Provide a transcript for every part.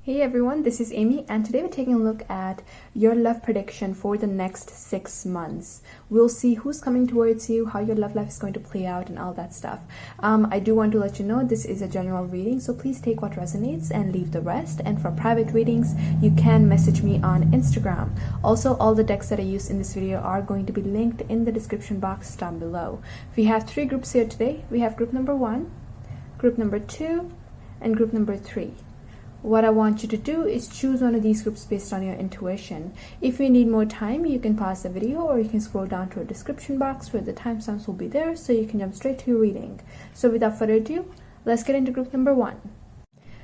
Hey everyone, this is Amy, and today we're taking a look at your love prediction for the next 6 months. We'll see who's coming towards you, how your love life is going to play out, and all that stuff. I do want to let you know this is a general reading, so please take what resonates and leave the rest. And for private readings, you can message me on Instagram. Also, all the decks that I use in this video are going to be linked in the description box down below. We have 3 groups here today. We have group number 1, group number 2, and group number 3. What I want you to do is choose one of these groups based on your intuition. If you need more time, you can pause the video or you can scroll down to a description box where the timestamps will be there so you can jump straight to your reading. So without further ado, let's get into group number 1.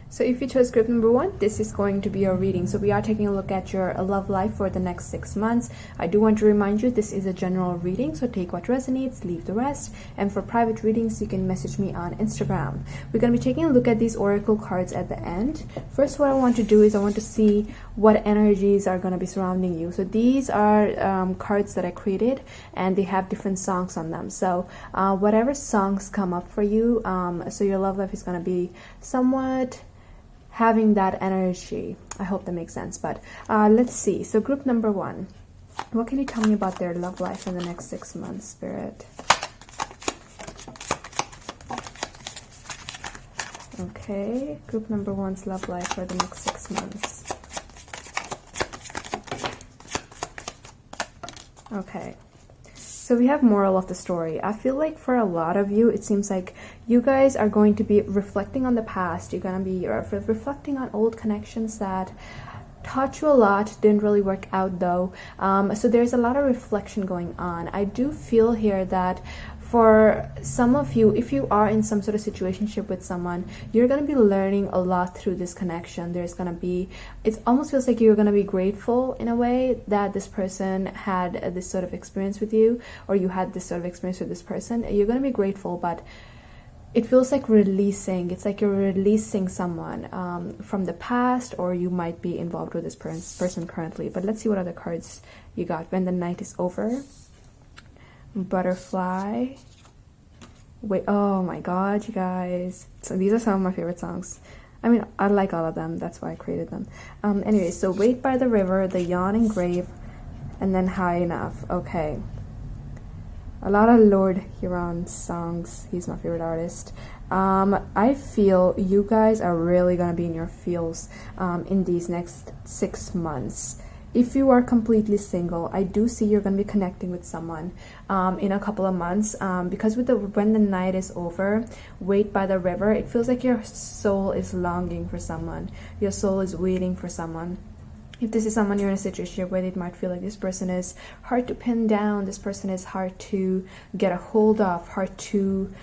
So if you chose group number 1, this is going to be your reading. So we are taking a look at your love life for the next 6 months. I do want to remind you this is a general reading, so take what resonates, leave the rest. And for private readings, you can message me on Instagram. We're going to be taking a look at these oracle cards at the end. First, what I want to do is I want to see what energies are going to be surrounding you. So these are cards that I created, and they have different songs on them. So whatever songs come up for you, so your love life is going to be somewhat having that energy. I hope that makes sense. But let's see. So group number 1, what can you tell me about their love life in the next 6 months, Spirit? Okay, group number 1's love life for the next 6 months. Okay, so we have moral of the story. I feel like for a lot of you, it seems like you guys are going to be reflecting on the past. You're going to be reflecting on old connections that taught you a lot, didn't really work out though. So there's a lot of reflection going on. I do feel here that for some of you, if you are in some sort of situationship with someone, you're going to be learning a lot through this connection. There's going to be, it almost feels like you're going to be grateful in a way that this person had this sort of experience with you, or you had this sort of experience with this person. You're going to be grateful, but it feels like releasing. It's like you're releasing someone from the past, or you might be involved with this person currently. But let's see what other cards you got. When the night is over. Butterfly. Wait, oh my god, you guys. So these are some of my favorite songs. I mean, I like all of them. That's why I created them. Anyway, so Wait by the River, The Yawning Grave, and then High Enough. Okay. A lot of Lord Huron songs. He's my favorite artist. I feel you guys are really going to be in your feels in these next 6 months. If you are completely single, I do see you're going to be connecting with someone in a couple of months, because with when the night is over, Wait by the River, it feels like your soul is longing for someone. Your soul is waiting for someone. If this is someone you're in a situation where it might feel like this person is hard to pin down, this person is hard to get a hold of, hard to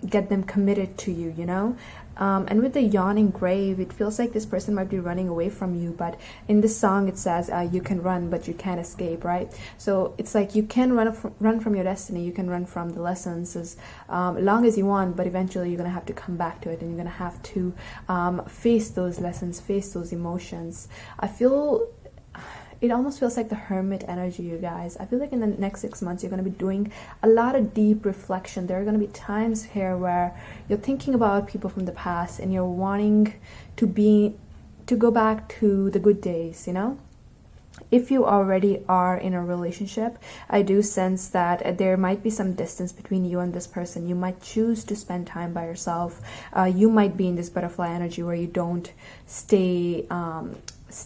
get them committed to you, you know? And with the yawning grave, it feels like this person might be running away from you, but in this song it says you can run but you can't escape, right? So it's like you can run from your destiny, you can run from the lessons as long as you want, but eventually you're going to have to come back to it, and you're going to have to face those lessons, face those emotions. I feel it almost feels like the hermit energy, you guys. I feel like in the next 6 months, you're going to be doing a lot of deep reflection. There are going to be times here where you're thinking about people from the past and you're wanting to go back to the good days, you know? If you already are in a relationship, I do sense that there might be some distance between you and this person. You might choose to spend time by yourself. You might be in this butterfly energy where you don't stay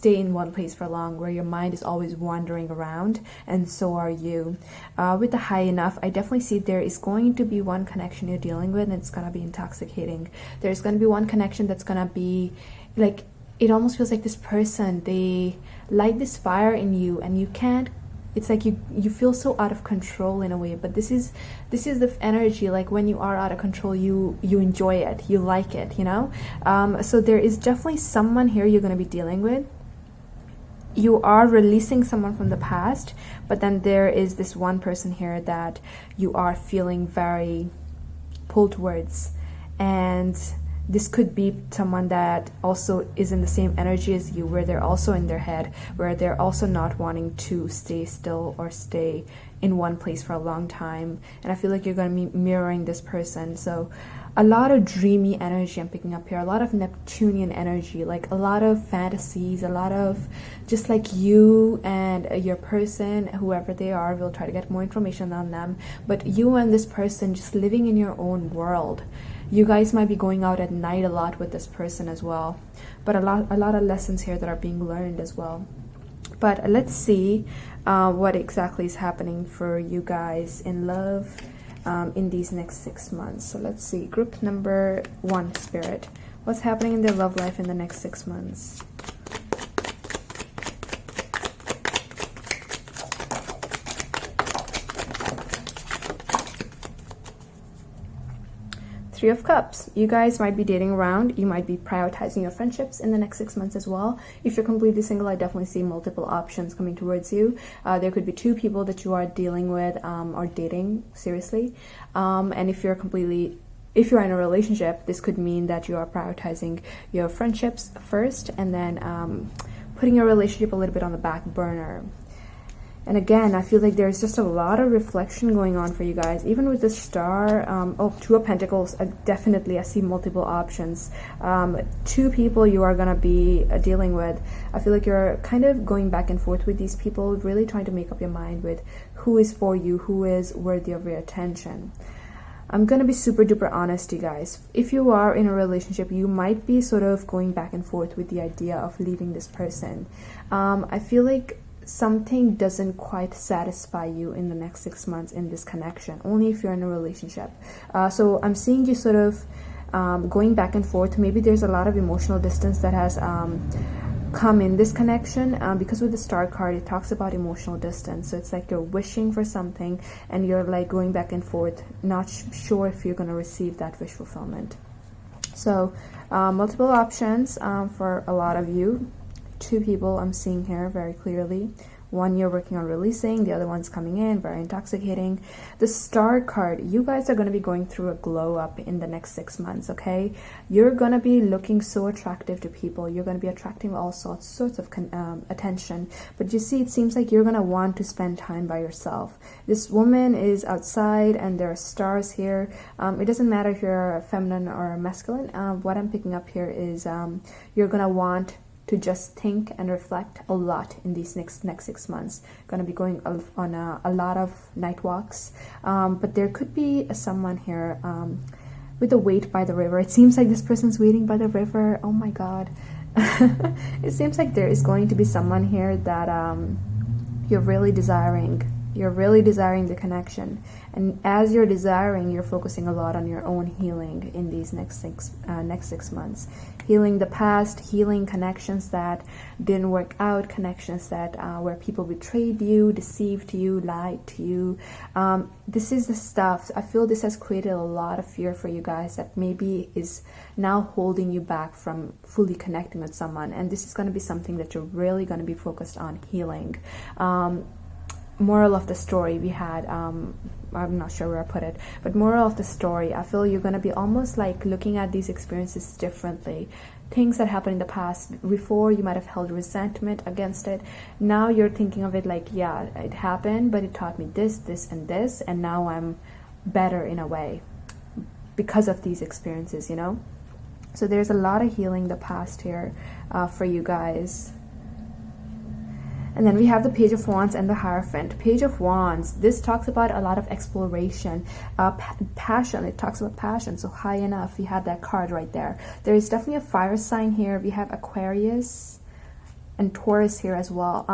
in one place for long, where your mind is always wandering around, and so are you. With the High Enough, I definitely see there is going to be one connection you're dealing with, and it's going to be intoxicating. There's going to be one connection that's going to be like, it almost feels like this person, they light this fire in you, and you can't, it's like you feel so out of control in a way. But this is the energy, like when you are out of control, you enjoy it, you like it, you know? So there is definitely someone here you're going to be dealing with. You are releasing someone from the past, but then there is this one person here that you are feeling very pulled towards, and this could be someone that also is in the same energy as you, where they're also in their head, where they're also not wanting to stay still or stay in one place for a long time. And I feel like you're going to be mirroring this person. So a lot of dreamy energy I'm picking up here, a lot of Neptunian energy, like a lot of fantasies, a lot of just like you and your person, whoever they are. We'll try to get more information on them, but you and this person just living in your own world. You guys might be going out at night a lot with this person as well, but a lot of lessons here that are being learned as well. But let's see what exactly is happening for you guys in love in these next 6 months. So let's see, group number 1, Spirit, what's happening in their love life in the next 6 months? Three of Cups. You guys might be dating around. You might be prioritizing your friendships in the next 6 months as well. If you're completely single, I definitely see multiple options coming towards you. There could be 2 people that you are dealing with or dating seriously. And if you're in a relationship, this could mean that you are prioritizing your friendships first and then putting your relationship a little bit on the back burner. And again, I feel like there's just a lot of reflection going on for you guys. Even with the Star, 2 of Pentacles, definitely I see multiple options. 2 people you are going to be dealing with. I feel like you're kind of going back and forth with these people, really trying to make up your mind with who is for you, who is worthy of your attention. I'm going to be super duper honest, you guys. If you are in a relationship, you might be sort of going back and forth with the idea of leaving this person. I feel like something doesn't quite satisfy you in the next 6 months in this connection, only if you're in a relationship. So I'm seeing you sort of going back and forth. Maybe there's a lot of emotional distance that has come in this connection, because with the Star card, it talks about emotional distance. So it's like you're wishing for something and you're like going back and forth, not sure if you're going to receive that wish fulfillment. So multiple options for a lot of you. 2 people I'm seeing here very clearly. One you're working on releasing, the other one's coming in, very intoxicating. The Star card, you guys are going to be going through a glow up in the next 6 months, okay? You're going to be looking so attractive to people. You're going to be attracting all sorts of attention. But you see, it seems like you're going to want to spend time by yourself. This woman is outside and there are stars here. It doesn't matter if you're feminine or masculine. What I'm picking up here is you're going to want to just think and reflect a lot in these next 6 months. Going to be going on a lot of night walks, but there could be someone here with a wait by the river. It seems like this person's waiting by the river. Oh my god. It seems like there is going to be someone here that you're really desiring. You're really desiring the connection, and as you're desiring, you're focusing a lot on your own healing in these next 6 months. Healing the past, healing connections that didn't work out, connections that where people betrayed you, deceived you, lied to you. This is the stuff. I feel this has created a lot of fear for you guys that maybe is now holding you back from fully connecting with someone, and this is going to be something that you're really going to be focused on healing. Moral of the story, we had I'm not sure where I put it, but moral of the story, I feel you're going to be almost like looking at these experiences differently. Things that happened in the past, before you might have held resentment against it. Now you're thinking of it like, yeah, it happened, but it taught me this, this, and this, and now I'm better in a way because of these experiences, you know? So there's a lot of healing the past here for you guys. And then we have the Page of Wands and the Hierophant. Page of Wands, this talks about a lot of exploration, passion. It talks about passion. So high enough, we have that card right there. There is definitely a fire sign here. We have Aquarius and Taurus here as well.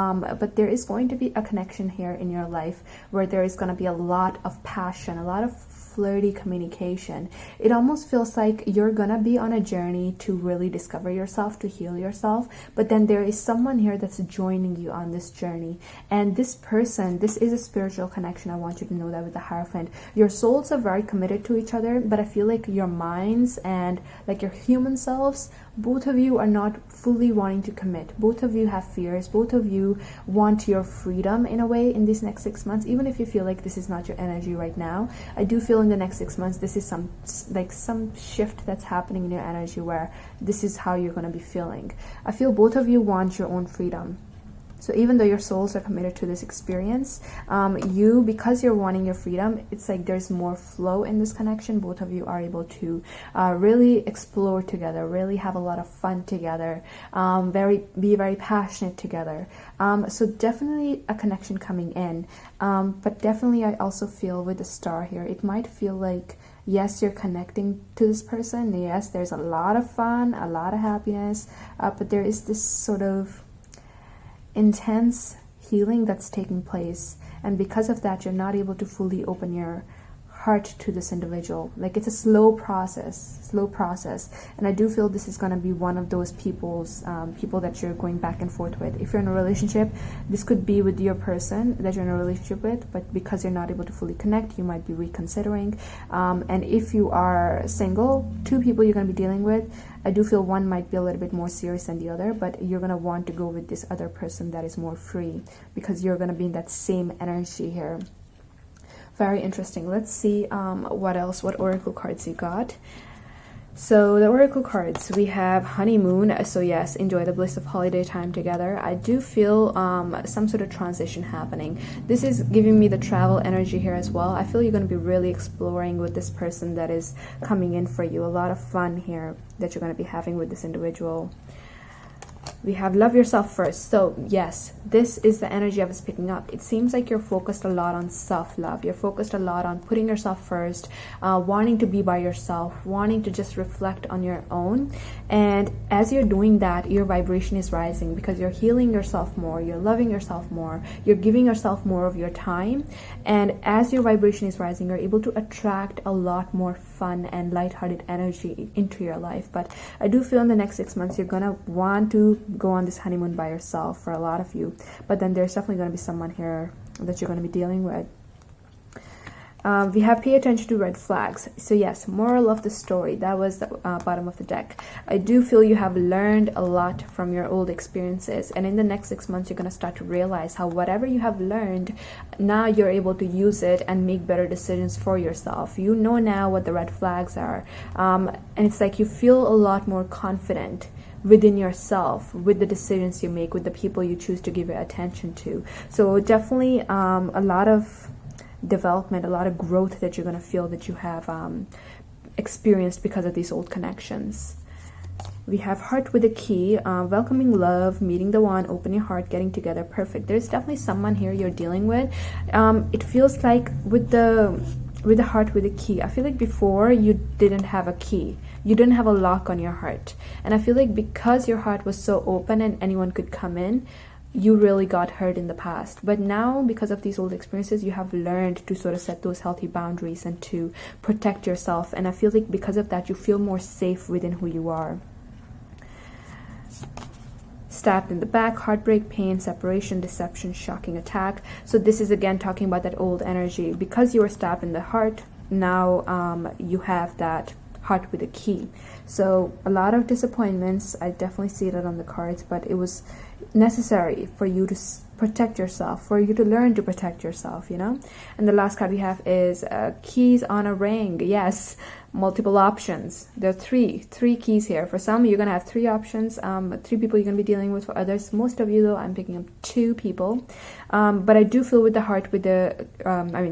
But there is going to be a connection here in your life where there is going to be a lot of passion, a lot of flirty communication. It almost feels like you're gonna be on a journey to really discover yourself, to heal yourself, but then there is someone here that's joining you on this journey. And this person, this is a spiritual connection. I want you to know that with the Hierophant. Your souls are very committed to each other, but I feel like your minds and like your human selves, both of you are not fully wanting to commit. Both of you have fears. Both of you want your freedom in a way in these next 6 months. Even if you feel like this is not your energy right now, I do feel in the next 6 months this is some shift that's happening in your energy where this is how you're going to be feeling. I feel both of you want your own freedom. So even though your souls are committed to this experience, because you're wanting your freedom, it's like there's more flow in this connection. Both of you are able to really explore together, really have a lot of fun together, be very passionate together. So definitely a connection coming in. But definitely I also feel with the star here, it might feel like, yes, you're connecting to this person. Yes, there's a lot of fun, a lot of happiness, but there is this sort of intense healing that's taking place, and because of that you're not able to fully open your heart to this individual. Like, it's a slow process, and I do feel this is going to be one of those people that you're going back and forth with. If you're in a relationship, this could be with your person that you're in a relationship with, but because you're not able to fully connect, you might be reconsidering. And if you are single, 2 people you're going to be dealing with, I do feel one might be a little bit more serious than the other, but you're going to want to go with this other person that is more free, because you're going to be in that same energy here. Very interesting. Let's see what oracle cards you got. So the oracle cards, we have honeymoon. So yes, enjoy the bliss of holiday time together. I do feel some sort of transition happening. This is giving me the travel energy here as well. I feel you're going to be really exploring with this person that is coming in for you. A lot of fun here that you're going to be having with this individual. We have love yourself first. So yes, this is the energy I was picking up. It seems like you're focused a lot on self-love. You're focused a lot on putting yourself first, wanting to be by yourself, wanting to just reflect on your own. And as you're doing that, your vibration is rising because you're healing yourself more, you're loving yourself more, you're giving yourself more of your time. And as your vibration is rising, you're able to attract a lot more fun and lighthearted energy into your life. But I do feel in the next 6 months, you're going to want to go on this honeymoon by yourself for a lot of you, but then there's definitely going to be someone here that you're going to be dealing with. We have pay attention to red flags. So yes, moral of the story, that was the bottom of the deck. I do feel you have learned a lot from your old experiences, and in the next 6 months you're going to start to realize how whatever you have learned, now you're able to use it and make better decisions for yourself. You know now what the red flags are, and it's like you feel a lot more confident within yourself, with the decisions you make, with the people you choose to give your attention to. So definitely a lot of development, a lot of growth that you're going to feel that you have experienced because of these old connections. We have heart with a key, welcoming love, meeting the one, open your heart, getting together. Perfect. There's definitely someone here you're dealing with. It feels like with the heart with a key, I feel like before you didn't have a key. You didn't have a lock on your heart. And I feel like because your heart was so open and anyone could come in, you really got hurt in the past. But now, because of these old experiences, you have learned to sort of set those healthy boundaries and to protect yourself. And I feel like because of that, you feel more safe within who you are. Stabbed in the back, heartbreak, pain, separation, deception, shocking attack. So this is again talking about that old energy. Because you were stabbed in the heart, now you have that heart with a key. So a lot of disappointments. I definitely see that on the cards, but it was necessary for you to protect yourself, for you to learn to protect yourself, you know. And the last card we have is keys on a ring. Yes, multiple options. There are three keys here. For some, you're gonna have 3 options, 3 people you're gonna be dealing with. For others, most of you though, I'm picking up 2 people. But I do feel with the heart with the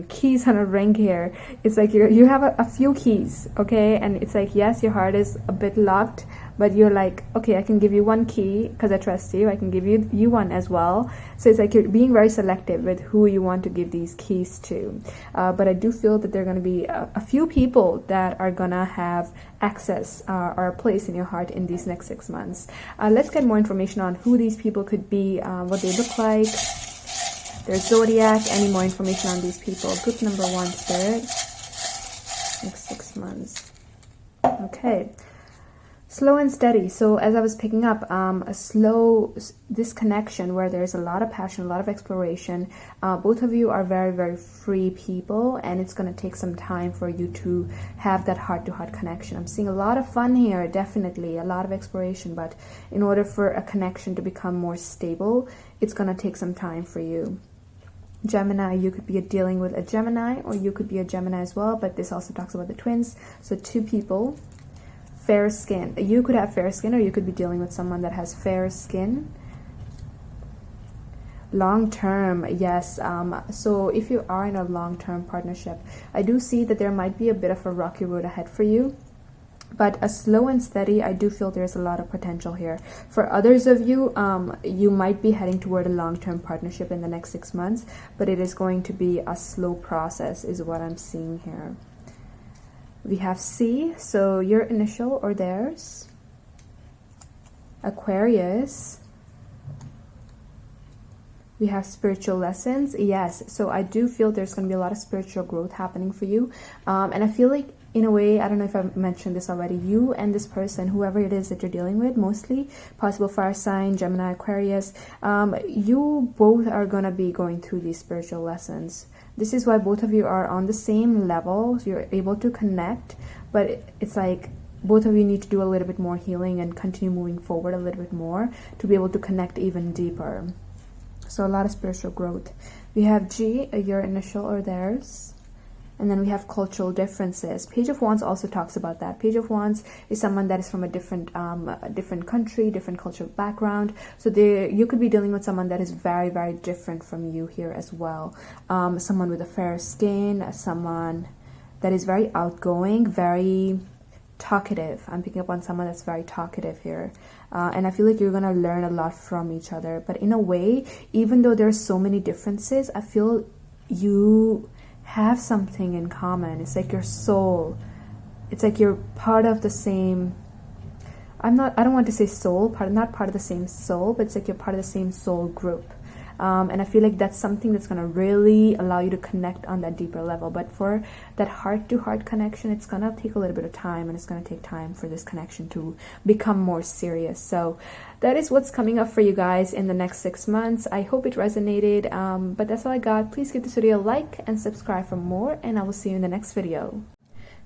keys on a ring here, it's like you have a few keys, okay, and it's like, yes, your heart is a bit locked, but you're like, okay, I can give you 1 key because I trust you. I can give you one as well. So it's like you're being very selective with who you want to give these keys to. But I do feel that there are going to be a few people that are going to have access or a place in your heart in these next 6 months. Let's get more information on who these people could be, what they look like, their zodiac, any more information on these people. Group number 1, Spirit. Next 6 months. Okay. Slow and steady. So as I was picking up, this connection where there's a lot of passion, a lot of exploration. Both of you are very, very free people, and it's going to take some time for you to have that heart-to-heart connection. I'm seeing a lot of fun here, definitely, a lot of exploration, but in order for a connection to become more stable, it's going to take some time for you. Gemini, you could be dealing with a Gemini, or you could be a Gemini as well, but this also talks about the twins. So 2 people. Fair skin. You could have fair skin, or you could be dealing with someone that has fair skin. Long term, yes. So if you are in a long-term partnership, I do see that there might be a bit of a rocky road ahead for you, but a slow and steady, I do feel there's a lot of potential here. For others of you, you might be heading toward a long-term partnership in the next 6 months, but it is going to be a slow process is what I'm seeing here. We have C, so your initial or theirs. Aquarius. We have spiritual lessons. Yes, so I do feel there's going to be a lot of spiritual growth happening for you. And I feel like, in a way, I don't know if I've mentioned this already, you and this person, whoever it is that you're dealing with, mostly possible fire sign, Gemini, Aquarius, you both are going to be going through these spiritual lessons. This is why both of you are on the same level. So you're able to connect, but it's like both of you need to do a little bit more healing and continue moving forward a little bit more to be able to connect even deeper. So a lot of spiritual growth. We have G, your initial or theirs. And then we have cultural differences. Page of Wands also talks about that. Page of Wands is someone that is from a different country, different cultural background. So you could be dealing with someone that is very, very different from you here as well. Someone with a fair skin, someone that is very outgoing, very talkative. I'm picking up on someone that's very talkative here. And I feel like you're going to learn a lot from each other. But in a way, even though there's so many differences, I feel you have something in common. It's like your soul. It's like you're part of the same, I don't want to say soul, not part of the same soul, but it's like you're part of the same soul group. And I feel like that's something that's going to really allow you to connect on that deeper level. But for that heart-to-heart connection, it's going to take a little bit of time, and it's going to take time for this connection to become more serious. So that is what's coming up for you guys in the next 6 months. I hope it resonated, but that's all I got. Please give this video a like and subscribe for more, and I will see you in the next video.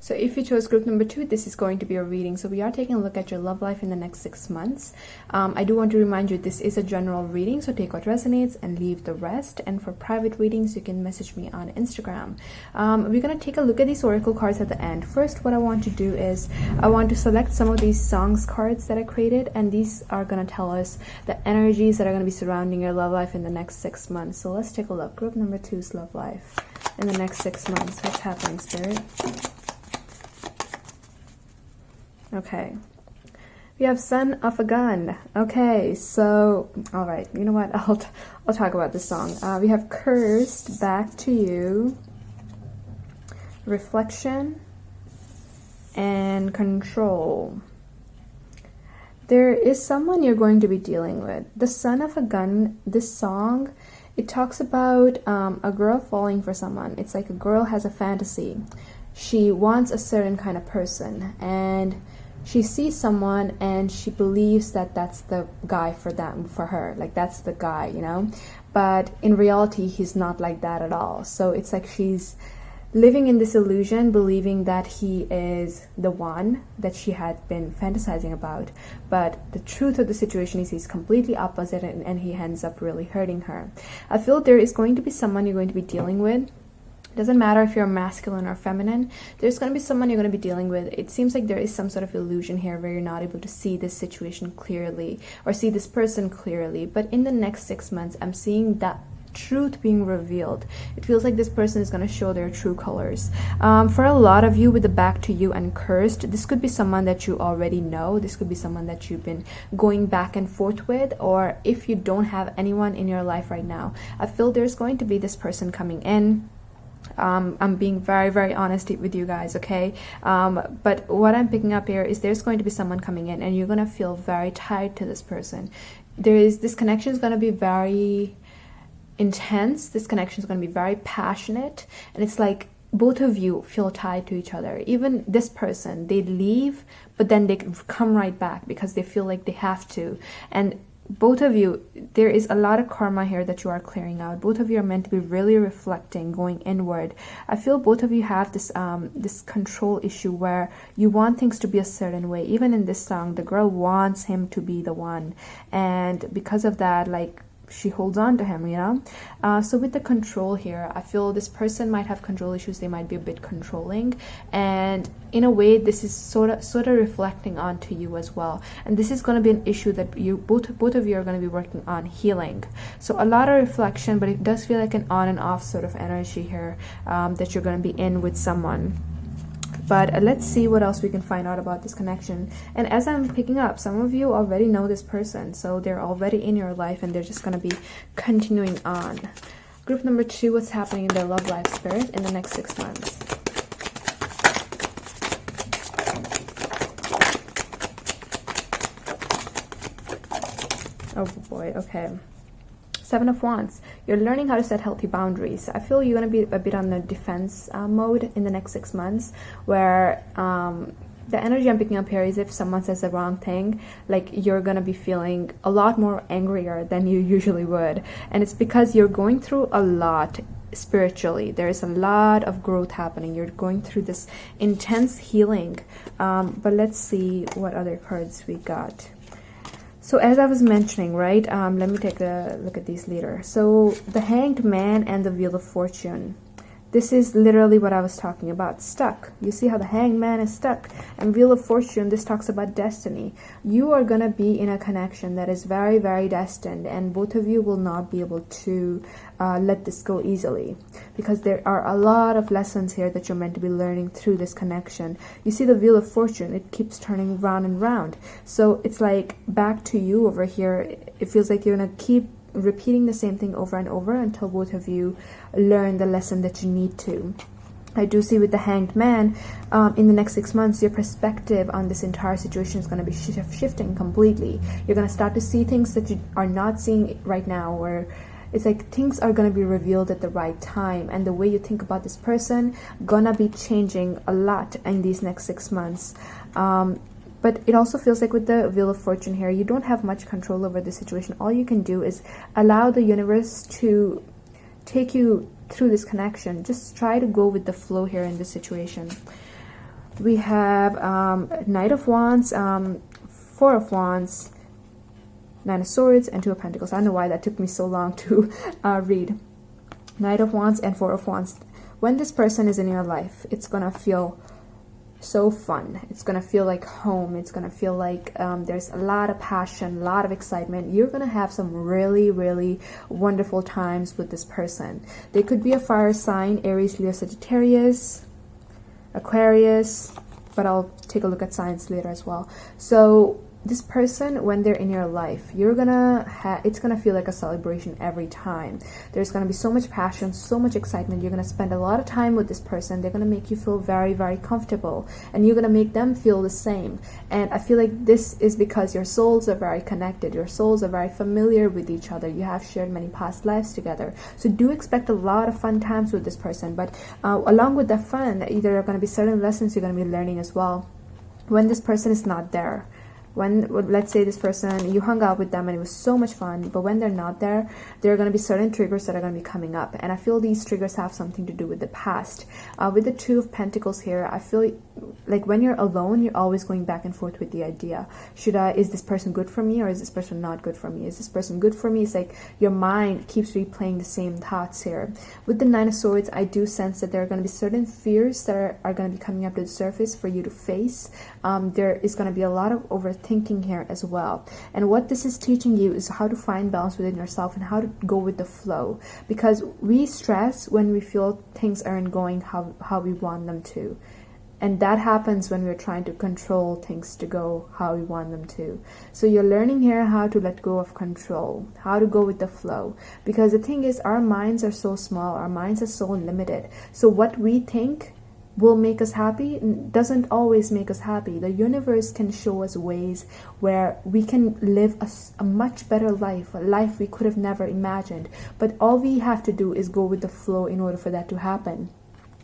So if you chose group number 2, this is going to be a reading. So we are taking a look at your love life in the next 6 months. I do want to remind you this is a general reading, so take what resonates and leave the rest. And for private readings, you can message me on Instagram. We're going to take a look at these oracle cards at the end. First, what I want to do is I want to select some of these songs cards that I created, and these are going to tell us the energies that are going to be surrounding your love life in the next 6 months. So let's take a look. Group number 2's love life in the next 6 months. What's happening, Spirit? Okay, we have Son of a Gun. Okay, so, all right, you know what? I'll talk about this song. We have Cursed, Back to You, Reflection, and Control. There is someone you're going to be dealing with. The Son of a Gun, this song, it talks about a girl falling for someone. It's like a girl has a fantasy. She wants a certain kind of person, and she sees someone and she believes that that's the guy for her, like that's the guy, you know, but in reality he's not like that at all. So it's like she's living in this illusion, believing that he is the one that she had been fantasizing about, but the truth of the situation is he's completely opposite, and he ends up really hurting her. I feel there is going to be someone you're going to be dealing with. Doesn't matter if you're masculine or feminine, there's going to be someone you're going to be dealing with. It seems like there is some sort of illusion here where you're not able to see this situation clearly or see this person clearly. But in the next 6 months, I'm seeing that truth being revealed. It feels like this person is going to show their true colors. For a lot of you with the Back to You and Cursed, this could be someone that you already know. This could be someone that you've been going back and forth with, or if you don't have anyone in your life right now, I feel there's going to be this person coming in. I'm being very, very honest with you guys, okay? But what I'm picking up here is there's going to be someone coming in, and you're going to feel very tied to this person. This connection is going to be very intense. This connection is going to be very passionate, and it's like both of you feel tied to each other. Even this person, they leave, but then they come right back because they feel like they have to. And both of you, there is a lot of karma here that you are clearing out. Both of you are meant to be really reflecting, going inward. I feel both of you have this this control issue where you want things to be a certain way. Even in this song, the girl wants him to be the one, and because of that, like, she holds on to him, you know. So with the control here, I feel this person might have control issues. They might be a bit controlling, and in a way this is sort of reflecting onto you as well, and this is going to be an issue that you both of you are going to be working on healing. So a lot of reflection, but it does feel like an on and off sort of energy here, that you're going to be in with someone. But let's see what else we can find out about this connection. And as I'm picking up, some of you already know this person, so they're already in your life and they're just going to be continuing on. Group number 2, what's happening in their love life, Spirit, in the next 6 months? Oh boy, okay. 7 of Wands. You're learning how to set healthy boundaries. I feel you're going to be a bit on the defense mode in the next 6 months, where the energy I'm picking up here is if someone says the wrong thing, like you're going to be feeling a lot more angrier than you usually would. And it's because you're going through a lot spiritually. There is a lot of growth happening. You're going through this intense healing. But let's see what other cards we got. So as I was mentioning, right, let me take a look at these later. So the Hanged Man and the Wheel of Fortune. This is literally what I was talking about, stuck. You see how the Hanged Man is stuck. And Wheel of Fortune, this talks about destiny. You are going to be in a connection that is very, very destined, and both of you will not be able to let this go easily, because there are a lot of lessons here that you're meant to be learning through this connection. You see the Wheel of Fortune, it keeps turning round and round. So it's like back to you over here. It feels like you're going to keep repeating the same thing over and over until both of you learn the lesson that you need to. I do see with the Hanged Man, in the next 6 months, your perspective on this entire situation is going to be shifting completely. You're going to start to see things that you are not seeing right now, where it's like things are going to be revealed at the right time, and the way you think about this person gonna be changing a lot in these next 6 months. But it also feels like with the Wheel of Fortune here, you don't have much control over the situation. All you can do is allow the universe to take you through this connection. Just try to go with the flow here in this situation. We have Knight of Wands, 4 of Wands, 9 of Swords, and 2 of Pentacles. I don't know why that took me so long to read. Knight of Wands and 4 of Wands. When this person is in your life, it's going to feel so fun. It's gonna feel like home. It's gonna feel like there's a lot of passion, a lot of excitement. You're gonna have some really, really wonderful times with this person. They could be a fire sign: Aries, Leo, Sagittarius, Aquarius, but I'll take a look at signs later as well. So this person, when they're in your life, you're gonna it's gonna feel like a celebration every time. There's gonna be so much passion, so much excitement. You're gonna spend a lot of time with this person. They're gonna make you feel very, very comfortable, and you're gonna make them feel the same. And I feel like this is because your souls are very connected. Your souls are very familiar with each other. You have shared many past lives together. So do expect a lot of fun times with this person. But along with the fun, there are gonna be certain lessons you're gonna be learning as well when this person is not there. When, let's say this person, you hung out with them and it was so much fun, but when they're not there, there are going to be certain triggers that are going to be coming up. And I feel these triggers have something to do with the past. With the 2 of Pentacles here, I feel like when you're alone, you're always going back and forth with the idea. Is this person good for me, or is this person not good for me? Is this person good for me? It's like your mind keeps replaying the same thoughts here. With the 9 of Swords, I do sense that there are going to be certain fears that are going to be coming up to the surface for you to face. There is going to be a lot of overthinking here as well. And what this is teaching you is how to find balance within yourself and how to go with the flow. Because we stress when we feel things aren't going how we want them to. And that happens when we're trying to control things to go how we want them to. So you're learning here how to let go of control, how to go with the flow. Because the thing is, our minds are so small, our minds are so limited. So what we think will make us happy doesn't always make us happy. The universe can show us ways where we can live a much better life, a life we could have never imagined. But all we have to do is go with the flow in order for that to happen.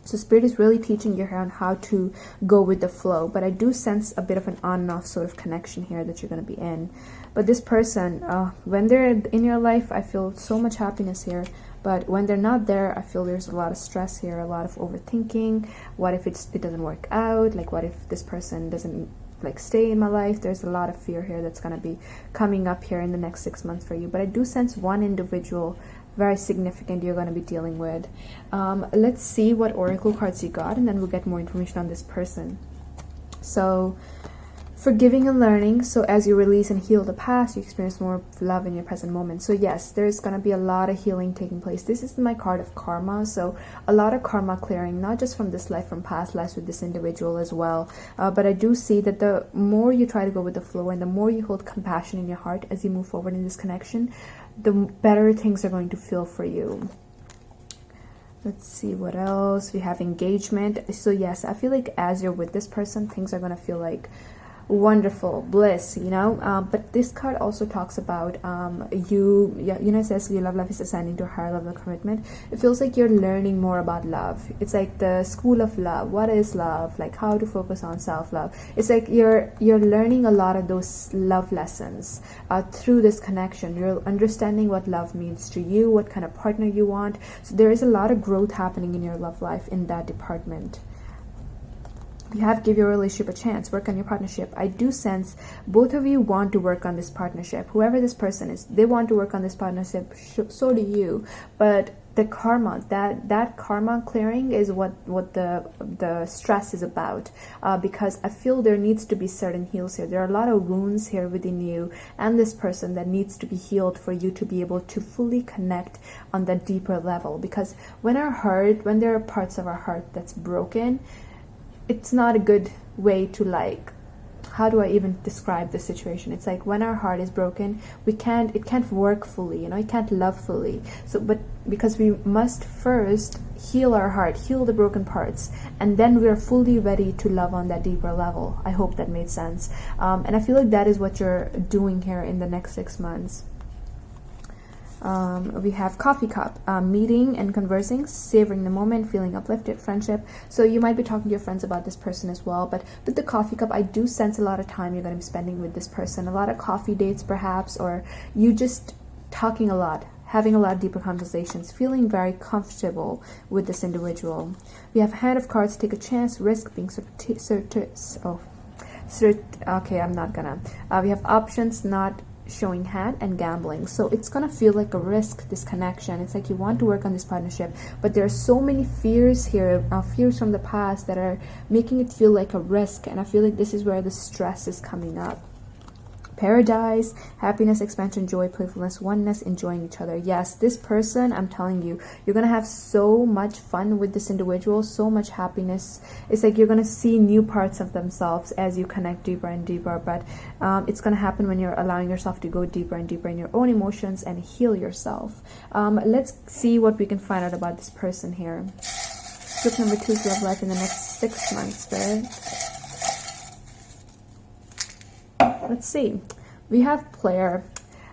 So Spirit is really teaching you here on how to go with the flow. But I do sense a bit of an on and off sort of connection here that you're going to be in. But this person, when they're in your life, I feel so much happiness here. But when they're not there, I feel there's a lot of stress here, a lot of overthinking. What if it doesn't work out? Like, what if this person doesn't like stay in my life. There's a lot of fear here that's going to be coming up here in the next 6 months for you. But I do sense one individual, very significant, you're going to be dealing with. Let's see what oracle cards you got, and then we'll get more information on this person. So forgiving and learning. So as you release and heal the past, you experience more love in your present moment. So yes, there's going to be a lot of healing taking place. This is my card of karma. So a lot of karma clearing, not just from this life, from past lives with this individual as well. But I do see that the more you try to go with the flow and the more you hold compassion in your heart as you move forward in this connection, the better things are going to feel for you. Let's see what else. We have engagement. So yes, I feel like as you're with this person, things are going to feel like wonderful bliss, you know. But this card also talks about it says your love life is ascending to a higher level of commitment. It feels like you're learning more about love. It's like the school of love. What is love? Like how to focus on self-love. It's like you're learning a lot of those love lessons through this connection. You're understanding what love means to you, what kind of partner you want. So there is a lot of growth happening in your love life in that department. You have to give your relationship a chance, work on your partnership. I do sense both of you want to work on this partnership. Whoever this person is, they want to work on this partnership, so do you. But the karma, that karma clearing is what the stress is about, because I feel there needs to be certain heals here. There are a lot of wounds here within you and this person that needs to be healed for you to be able to fully connect on that deeper level. Because when there are parts of our heart that's broken, it's not a good way to, like, how do I even describe the situation? It's like when our heart is broken, it can't work fully, you know, it can't love fully. So, but because we must first heal our heart, heal the broken parts, and then we're fully ready to love on that deeper level. I hope that made sense. And I feel like that is what you're doing here in the next 6 months. We have coffee cup, meeting and conversing, savoring the moment, feeling uplifted, friendship. So you might be talking to your friends about this person as well. But with the coffee cup, I do sense a lot of time you're going to be spending with this person. A lot of coffee dates perhaps, or you just talking a lot, having a lot of deeper conversations, feeling very comfortable with this individual. We have hand of cards, take a chance, risk, being okay, I'm not gonna. We have options, not showing hand, and gambling. So it's gonna feel like a risk, this connection. It's like you want to work on this partnership, but there are so many fears here, fears from the past that are making it feel like a risk, and I feel like this is where the stress is coming up. Paradise, happiness, expansion, joy, playfulness, oneness, enjoying each other. Yes, this person, I'm telling you, you're gonna have so much fun with this individual, so much happiness. It's like you're gonna see new parts of themselves as you connect deeper and deeper. But it's gonna happen when you're allowing yourself to go deeper and deeper in your own emotions and heal yourself. Let's see what we can find out about this person here. Script number 2 is love life in the next 6 months, Spirit. Let's see. We have player.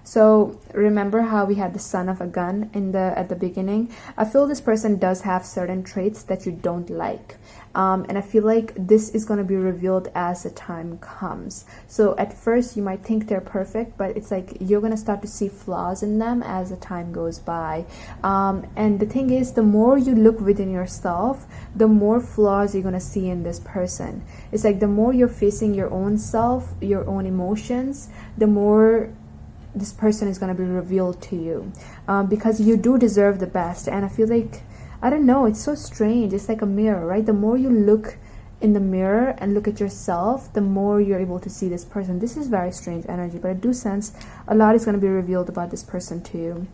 So remember how we had the son of a gun at the beginning? I feel this person does have certain traits that you don't like. And I feel like this is going to be revealed as the time comes. So at first you might think they're perfect, but it's like you're going to start to see flaws in them as the time goes by. And the thing is, the more you look within yourself, the more flaws you're going to see in this person. It's like the more you're facing your own self, your own emotions, the more this person is going to be revealed to you, because you do deserve the best. And I feel like, I don't know, it's so strange. It's like a mirror, right? The more you look in the mirror and look at yourself, the more you're able to see this person. This is very strange energy, but I do sense a lot is going to be revealed about this person to you.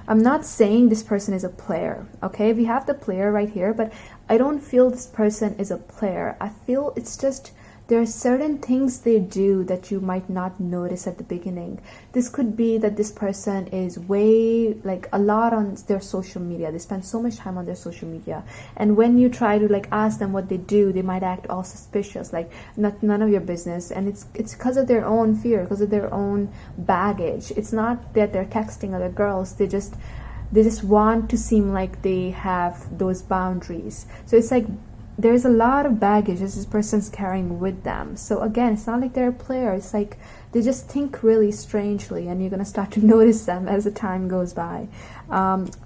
I'm not saying this person is a player, okay? We have the player right here, but I don't feel this person is a player. I feel it's just there are certain things they do that you might not notice at the beginning. This could be that this person is way, like, a lot on their social media. They spend so much time on their social media. And when you try to, like, ask them what they do, they might act all suspicious, like none of your business. And it's because of their own fear, because of their own baggage. It's not that they're texting other girls. They just want to seem like they have those boundaries. So it's like there's a lot of baggage this person's carrying with them. So again, it's not like they're a player. It's like they just think really strangely, and you're going to start to notice them as the time goes by.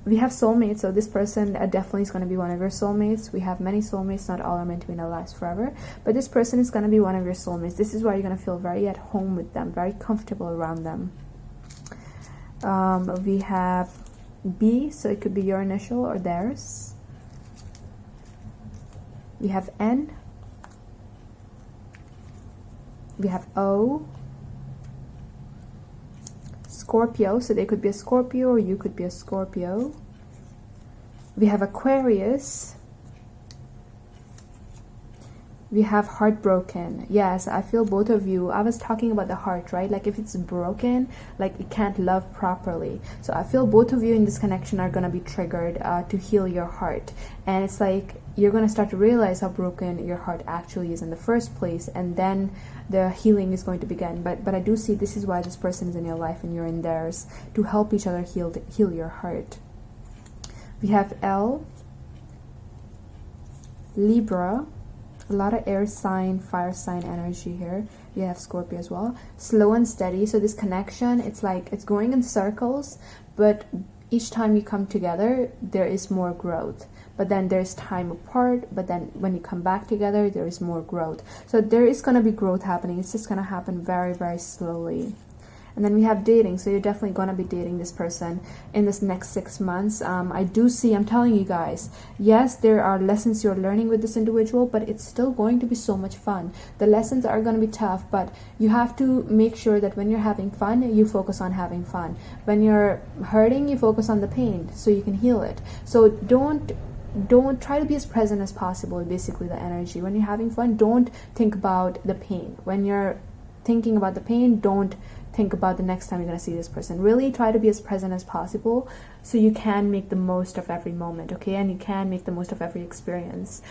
We have soulmates, so this person definitely is going to be one of your soulmates. We have many soulmates, not all are meant to be in our lives forever, but this person is going to be one of your soulmates. This is why you're going to feel very at home with them, very comfortable around them. We have B, so it could be your initial or theirs. We have N. We have O. Scorpio, so they could be a Scorpio or you could be a Scorpio. We have Aquarius. We have heartbroken. Yes, I feel both of you. I was talking about the heart, right? Like if it's broken, like it can't love properly. So I feel both of you in this connection are going to be triggered to heal your heart. And it's like you're going to start to realize how broken your heart actually is in the first place. And then the healing is going to begin. But I do see this is why this person is in your life and you're in theirs, to help each other heal your heart. We have L. Libra. A lot of air sign, fire sign energy here. You have Scorpio as well. Slow and steady. So this connection, it's like it's going in circles, but each time you come together, there is more growth. But then there's time apart, but then when you come back together, there is more growth. So there is going to be growth happening. It's just going to happen very, very slowly. And then we have dating, so you're definitely going to be dating this person in this next 6 months. I do see, I'm telling you guys, yes, there are lessons you're learning with this individual, but it's still going to be so much fun. The lessons are going to be tough, but you have to make sure that when you're having fun, you focus on having fun. When you're hurting, you focus on the pain so you can heal it. So don't try to be as present as possible, basically the energy. When you're having fun, don't think about the pain. When you're thinking about the pain, don't think about the next time you're going to see this person. Really try to be as present as possible so you can make the most of every moment, okay? And you can make the most of every experience.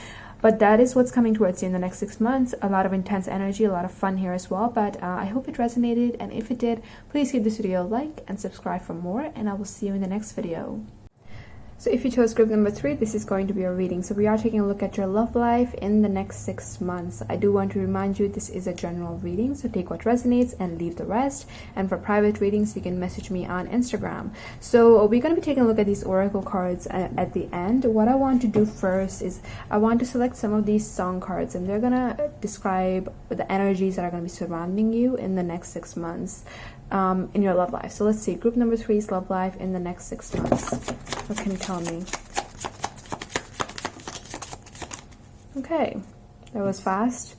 But that is what's coming towards you in the next 6 months. A lot of intense energy, a lot of fun here as well. But I hope it resonated. And if it did, please give this video a like and subscribe for more. And I will see you in the next video. So if you chose group number 3, this is going to be a reading. So we are taking a look at your love life in the next 6 months. I do want to remind you this is a general reading, so take what resonates and leave the rest. And for private readings, you can message me on Instagram. So we're going to be taking a look at these oracle cards at the end. What I want to do first is I want to select some of these song cards, and they're going to describe the energies that are going to be surrounding you in the next 6 months. In your love life. So let's see, group number 3's love life in the next 6 months. What can you tell me? Okay, that was fast.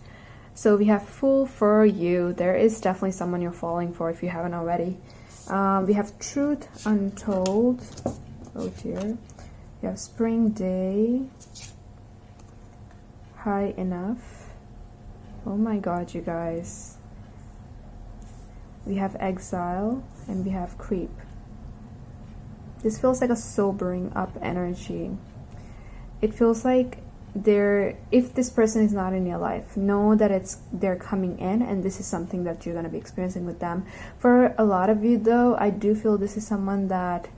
So we have Fool for you. There is definitely someone you're falling for if you haven't already. We have Truth Untold. Oh dear. We have Spring Day. High Enough. Oh my god, you guys. We have Exile, and we have Creep. This feels like a sobering up energy. It feels like if this person is not in your life, know that they're coming in, and this is something that you're going to be experiencing with them. For a lot of you though, I do feel this is someone that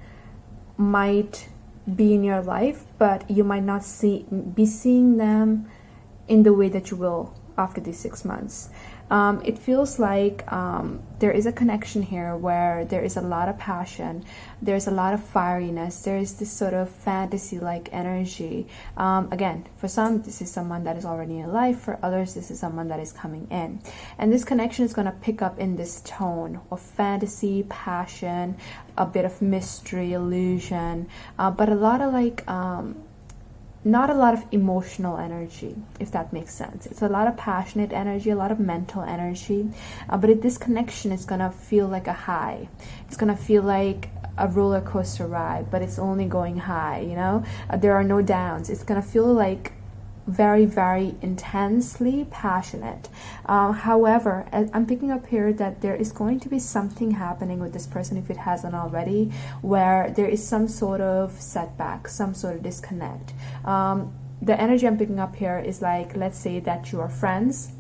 might be in your life, but you might not be seeing them in the way that you will after these 6 months. It feels like there is a connection here where there is a lot of passion, there's a lot of fieriness, there is this sort of fantasy-like energy. Again, for some, this is someone that is already in your life. For others, this is someone that is coming in. And this connection is going to pick up in this tone of fantasy, passion, a bit of mystery, illusion, but a lot of like... not a lot of emotional energy, if that makes sense. It's a lot of passionate energy, a lot of mental energy, but this connection is gonna feel like a high. It's gonna feel like a roller coaster ride, but it's only going high, you know? There are no downs. It's gonna feel like very, very intensely passionate. However, I'm picking up here that there is going to be something happening with this person, if it hasn't already, where there is some sort of setback, some sort of disconnect. The energy I'm picking up here is like, let's say that you are friends,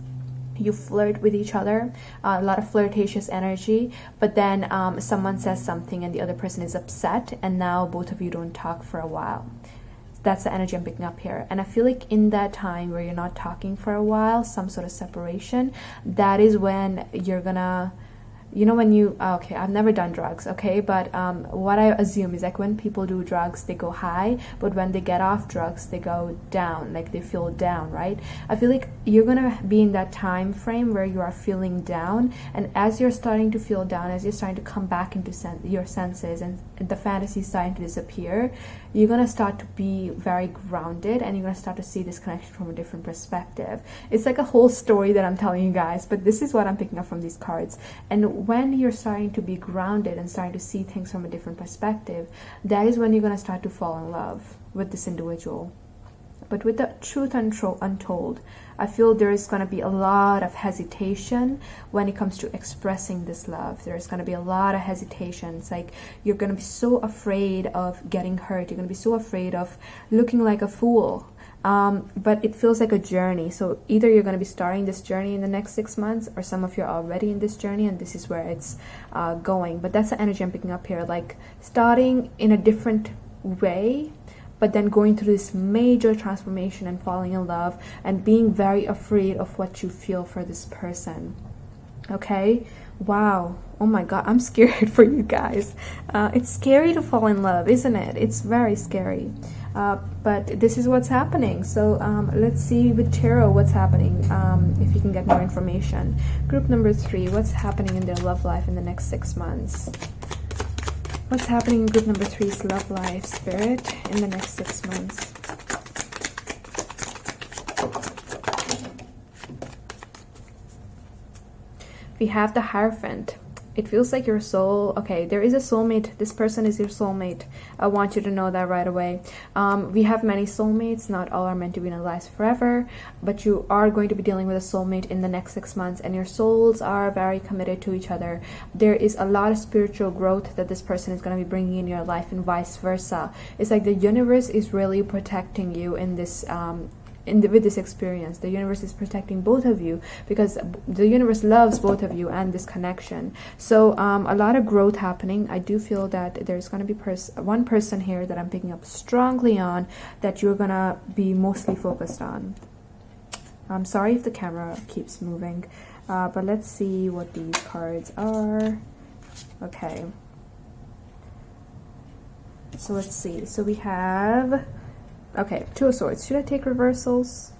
you flirt with each other, a lot of flirtatious energy, but then someone says something and the other person is upset, and now both of you don't talk for a while. That's the energy I'm picking up here. And I feel like in that time where you're not talking for a while, some sort of separation, that is when you're gonna, you know, when you, okay, I've never done drugs, okay, but what I assume is like when people do drugs, they go high, but when they get off drugs, they go down, like they feel down, right? I feel like you're gonna be in that time frame where you are feeling down, and as you're starting to feel down, as you're starting to come back into your senses, and the fantasy is starting to disappear, you're gonna start to be very grounded, and you're gonna start to see this connection from a different perspective. It's like a whole story that I'm telling you guys, but this is what I'm picking up from these cards. And when you're starting to be grounded and starting to see things from a different perspective, that is when you're gonna start to fall in love with this individual. But with the truth untold, I feel there is going to be a lot of hesitation when it comes to expressing this love. There's going to be a lot of hesitation. It's like you're going to be so afraid of getting hurt. You're going to be so afraid of looking like a fool. But it feels like a journey. So either you're going to be starting this journey in the next 6 months, or some of you are already in this journey and this is where it's going. But that's the energy I'm picking up here. Like starting in a different way, but then going through this major transformation and falling in love and being very afraid of what you feel for this person. Okay? Wow. Oh my God, I'm scared for you guys. It's scary to fall in love, isn't it? It's very scary. But this is what's happening. So let's see with tarot what's happening, if you can get more information. Group number 3, what's happening in their love life in the next 6 months? What's happening in group number 3's love life, Spirit, in the next 6 months? We have the Hierophant. It feels like your soul, okay, there is a soulmate. This person is your soulmate. I want you to know that right away. We have many soulmates. Not all are meant to be in our lives forever, but you are going to be dealing with a soulmate in the next 6 months, and your souls are very committed to each other. There is a lot of spiritual growth that this person is going to be bringing in your life, and vice versa. It's like the universe is really protecting you in this with this experience. The universe is protecting both of you because the universe loves both of you and this connection. So a lot of growth happening. I do feel that there's going to be one person here that I'm picking up strongly on that you're going to be mostly focused on. I'm sorry if the camera keeps moving, but let's see what these cards are. Okay, so let's see. So we have, okay, Two of Swords. Should I take reversals?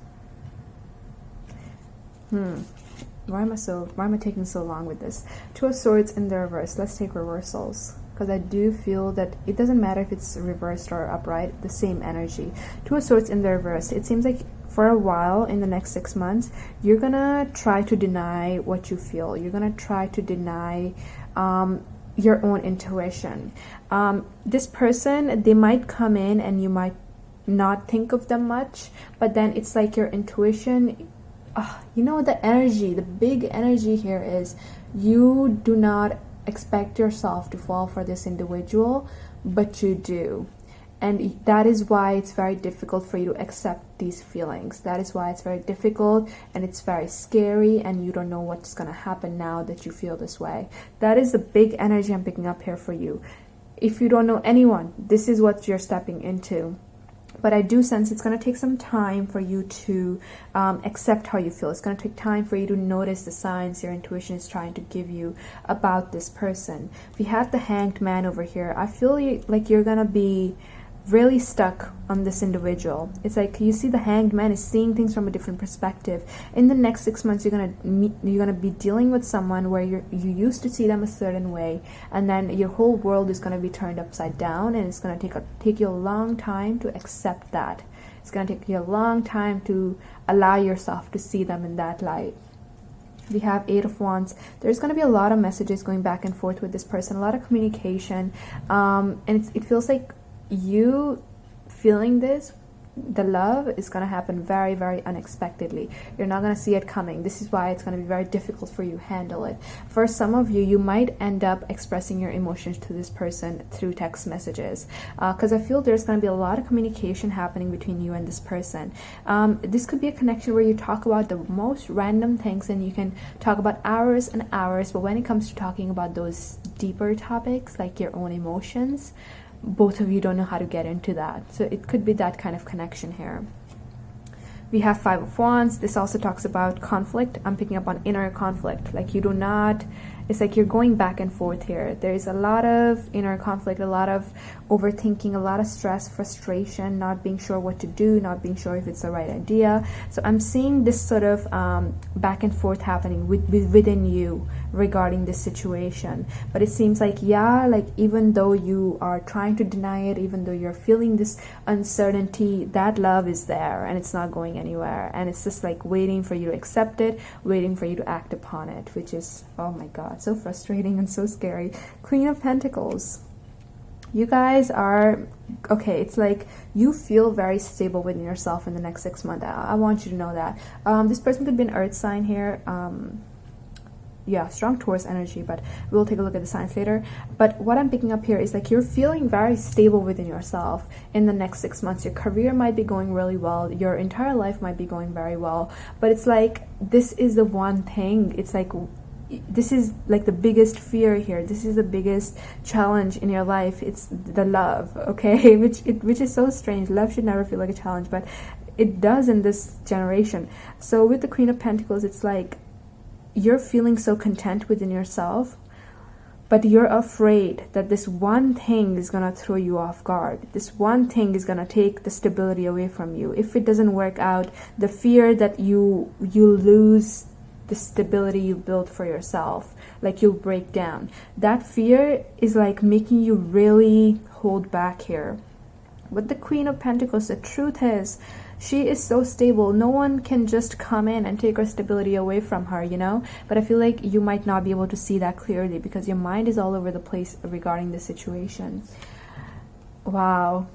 Why am I taking so long with this? Two of Swords in the reverse. Let's take reversals, because I do feel that it doesn't matter if it's reversed or upright, the same energy. Two of Swords in the reverse. It seems like for a while in the next 6 months, you're gonna try to deny what you feel. You're gonna try to deny your own intuition. This person, they might come in and you might not think of them much, but then it's like your intuition, you know, the energy, the big energy here is you do not expect yourself to fall for this individual, but you do. And that is why it's very difficult for you to accept these feelings. That is why it's very difficult and it's very scary, and you don't know what's going to happen now that you feel this way. That is the big energy I'm picking up here for you. If you don't know anyone, this is what you're stepping into. But I do sense it's going to take some time for you to accept how you feel. It's going to take time for you to notice the signs your intuition is trying to give you about this person. We have the Hanged Man over here. I feel like you're going to be really stuck on this individual. It's like you see the Hanged Man is seeing things from a different perspective. In the next 6 months, you're gonna be dealing with someone where you used to see them a certain way, and then your whole world is gonna be turned upside down, and it's gonna take you a long time to accept that. It's gonna take you a long time to allow yourself to see them in that light. We have Eight of Wands. There's going to be a lot of messages going back and forth with this person, a lot of communication, and it feels like you feeling this, the love is going to happen very, very unexpectedly. You're not going to see it coming. This is why it's going to be very difficult for you to handle it. For some of you, you might end up expressing your emotions to this person through text messages, because I feel there's going to be a lot of communication happening between you and this person. This could be a connection where you talk about the most random things, and you can talk about hours and hours, but when it comes to talking about those deeper topics like your own emotions, both of you don't know how to get into that. So it could be that kind of connection here. We have Five of Wands. This also talks about conflict. I'm picking up on inner conflict. Like you do not, it's like you're going back and forth here. There is a lot of inner conflict, a lot of overthinking, a lot of stress, frustration, not being sure what to do, not being sure if it's the right idea. So I'm seeing this sort of back and forth happening within you regarding this situation. But it seems like, yeah, like even though you are trying to deny it, even though you're feeling this uncertainty, that love is there and it's not going anywhere. And it's just like waiting for you to accept it, waiting for you to act upon it, which is, oh my God, so frustrating and so scary. Queen of Pentacles. You guys are, okay, it's like you feel very stable within yourself in the next 6 months. I want you to know that. This person could be an earth sign here. Yeah, strong Taurus energy, but we'll take a look at the signs later. But what I'm picking up here is like you're feeling very stable within yourself in the next 6 months. Your career might be going really well. Your entire life might be going very well. But it's like, this is the one thing. It's like, this is like the biggest fear here. This is the biggest challenge in your life. It's the love, okay? Which is so strange. Love should never feel like a challenge, but it does in this generation. So with the Queen of Pentacles, it's like you're feeling so content within yourself, but you're afraid that this one thing is gonna throw you off guard. This one thing is gonna take the stability away from you. If it doesn't work out, the fear that you lose the stability you built for yourself, like you'll break down. That fear is like making you really hold back here. With the Queen of Pentacles, the truth is, she is so stable. No one can just come in and take her stability away from her, you know? But I feel like you might not be able to see that clearly because your mind is all over the place regarding the situation. Wow.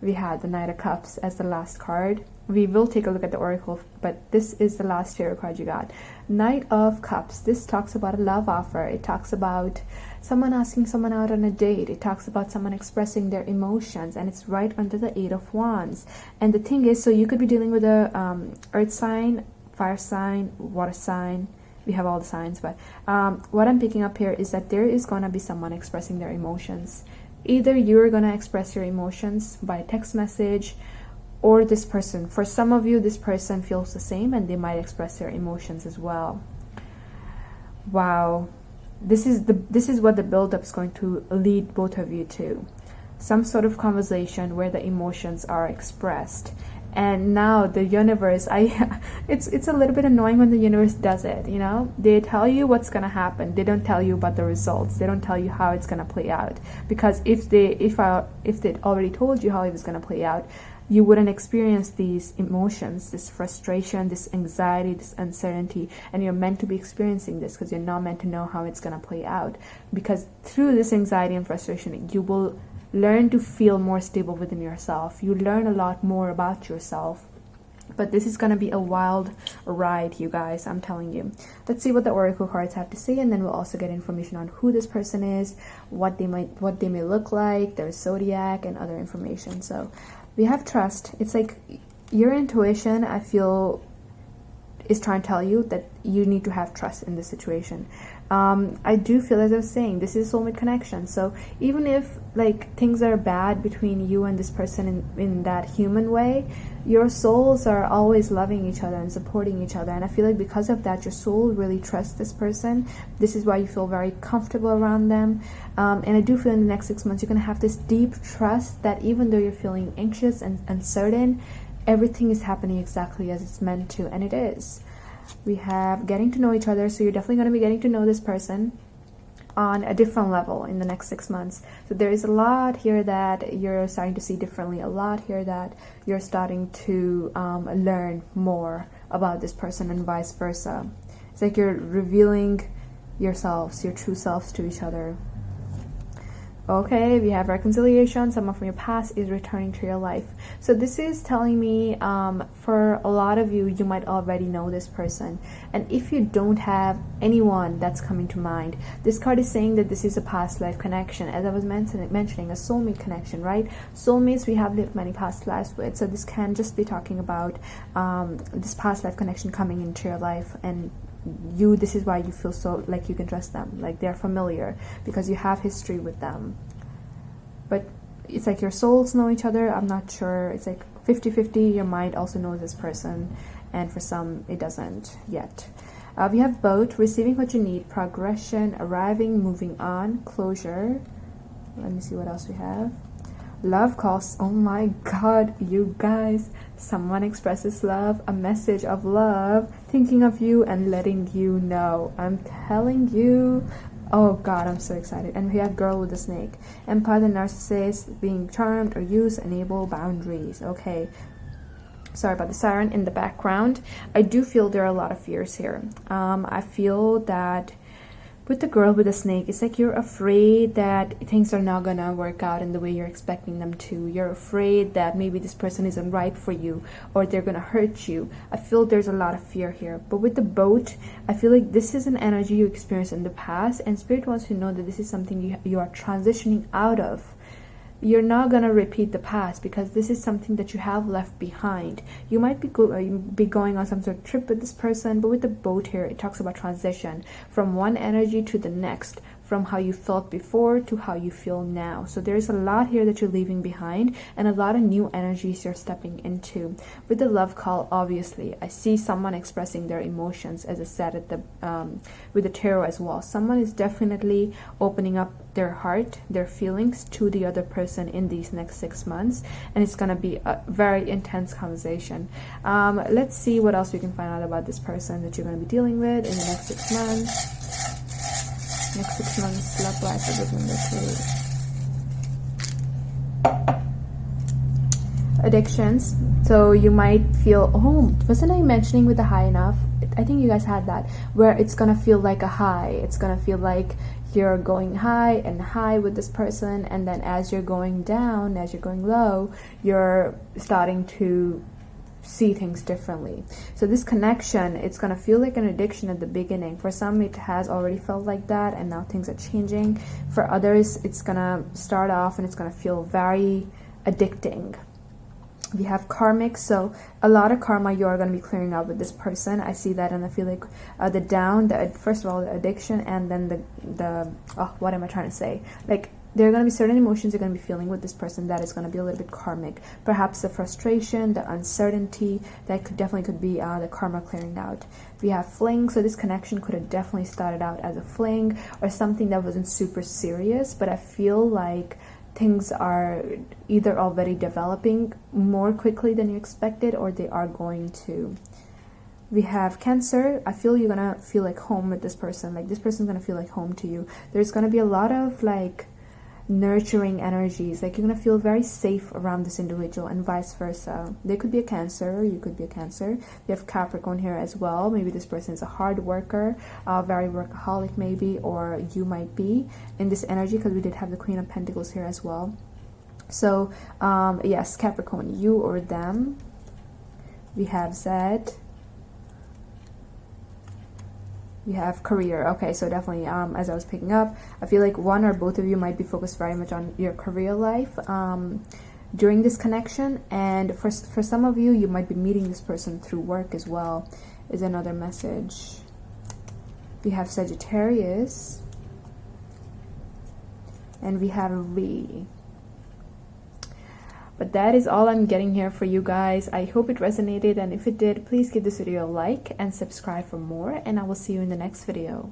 We had the Knight of Cups as the last card. We will take a look at the Oracle, but this is the last tarot card you got. Knight of Cups. This talks about a love offer. It talks about someone asking someone out on a date. It talks about someone expressing their emotions, and it's right under the Eight of Wands. And the thing is, so you could be dealing with a earth sign, fire sign, water sign. We have all the signs, but what I'm picking up here is that there is going to be someone expressing their emotions. Either you're going to express your emotions by text message, or this person. For some of you, this person feels the same and they might express their emotions as well. Wow. This is what the build-up is going to lead both of you to. Some sort of conversation where the emotions are expressed. And now the universe, it's a little bit annoying when the universe does it, you know? They tell you what's going to happen. They don't tell you about the results. They don't tell you how it's going to play out. Because if they already told you how it was going to play out, you wouldn't experience these emotions, this frustration, this anxiety, this uncertainty, and you're meant to be experiencing this because you're not meant to know how it's going to play out. Because through this anxiety and frustration, you will learn to feel more stable within yourself. You learn a lot more about yourself. But this is going to be a wild ride, you guys, I'm telling you. Let's see what the Oracle cards have to say, and then we'll also get information on who this person is, what they may look like, their zodiac, and other information. So we have trust. It's like your intuition, I feel, is trying to tell you that you need to have trust in this situation. I do feel, as I was saying, this is soulmate connection. So even if like things are bad between you and this person in that human way, your souls are always loving each other and supporting each other. And I feel like because of that, your soul really trusts this person. This is why you feel very comfortable around them. And I do feel in the next 6 months, you're going to have this deep trust that even though you're feeling anxious and uncertain, everything is happening exactly as it's meant to, and it is. We have getting to know each other, so you're definitely going to be getting to know this person on a different level in the next 6 months. So there is a lot here that you're starting to see differently, a lot here that you're starting to learn more about this person and vice versa. It's like you're revealing yourselves, your true selves to each other. Okay, we have reconciliation. Someone from your past is returning to your life. So this is telling me for a lot of you, you might already know this person. And if you don't have anyone that's coming to mind, this card is saying that this is a past life connection. As I was mentioning, a soulmate connection, right? Soulmates we have lived many past lives with. So this can just be talking about this past life connection coming into your life, and this is why you feel so like you can trust them, like they're familiar because you have history with them. but it's like your souls know each other. I'm not sure. It's like 50-50. Your mind also knows this person, and for some it doesn't yet. We have both, receiving what you need, progression, arriving, moving on, closure. Let me see what else we have. Love calls. Oh my god, you guys, someone expresses love, a message of love, thinking of you and letting you know. I'm telling you. Oh god, I'm so excited. And we have girl with a snake. Empath and narcissist, being charmed or used, enable boundaries. Okay. Sorry about the siren in the background. I do feel there are a lot of fears here. I feel that with the girl with the snake, it's like you're afraid that things are not gonna work out in the way you're expecting them to. You're afraid that maybe this person isn't right for you, or they're gonna hurt you. I feel there's a lot of fear here. But with the boat, I feel like this is an energy you experienced in the past, and Spirit wants you to know that this is something you are transitioning out of. You're not going to repeat the past, because this is something that you have left behind. You might be going on some sort of trip with this person, but with the boat here, it talks about transition from one energy to the next, from how you felt before to how you feel now. So there's a lot here that you're leaving behind, and a lot of new energies you're stepping into. With the love call, obviously, I see someone expressing their emotions, as I said at the with the tarot as well. Someone is definitely opening up their heart, their feelings to the other person in these next 6 months, and it's going to be a very intense conversation. Let's see what else we can find out about this person that you're going to be dealing with in the next 6 months. Next 6 months, love life, addictions. So you might feel, oh, wasn't I mentioning with the high enough? I think you guys had that, where it's gonna feel like a high. It's gonna feel like you're going high and high with this person, and then as you're going down, as you're going low, you're starting to see things differently. So this connection, it's gonna feel like an addiction at the beginning. For some, it has already felt like that, and now things are changing. For others, it's gonna start off and it's gonna feel very addicting. We have karmic, so a lot of karma you are going to be clearing out with this person. I see that, and I feel like first of all, the addiction, and then the what am I trying to say? Like, there are going to be certain emotions you're going to be feeling with this person that is going to be a little bit karmic. Perhaps the frustration, the uncertainty, that could be the karma clearing out. We have fling, so this connection could have definitely started out as a fling or something that wasn't super serious, but I feel like things are either already developing more quickly than you expected, or they are going to. We have Cancer. I feel you're gonna feel like home with this person. Like, this person's gonna feel like home to you. There's gonna be a lot of like nurturing energies. Like, you're gonna feel very safe around this individual, and vice versa. They could be a Cancer, you could be a Cancer. We have Capricorn here as well. Maybe this person is a hard worker, very workaholic maybe, or you might be in this energy, because we did have the Queen of Pentacles here as well. So yes, Capricorn, you or them. We have Z. We have career. Okay, so definitely, as I was picking up, I feel like one or both of you might be focused very much on your career life during this connection. And for some of you, you might be meeting this person through work as well, is another message. We have Sagittarius. And we have V. But that is all I'm getting here for you guys. I hope it resonated, and if it did, please give this video a like and subscribe for more, and I will see you in the next video.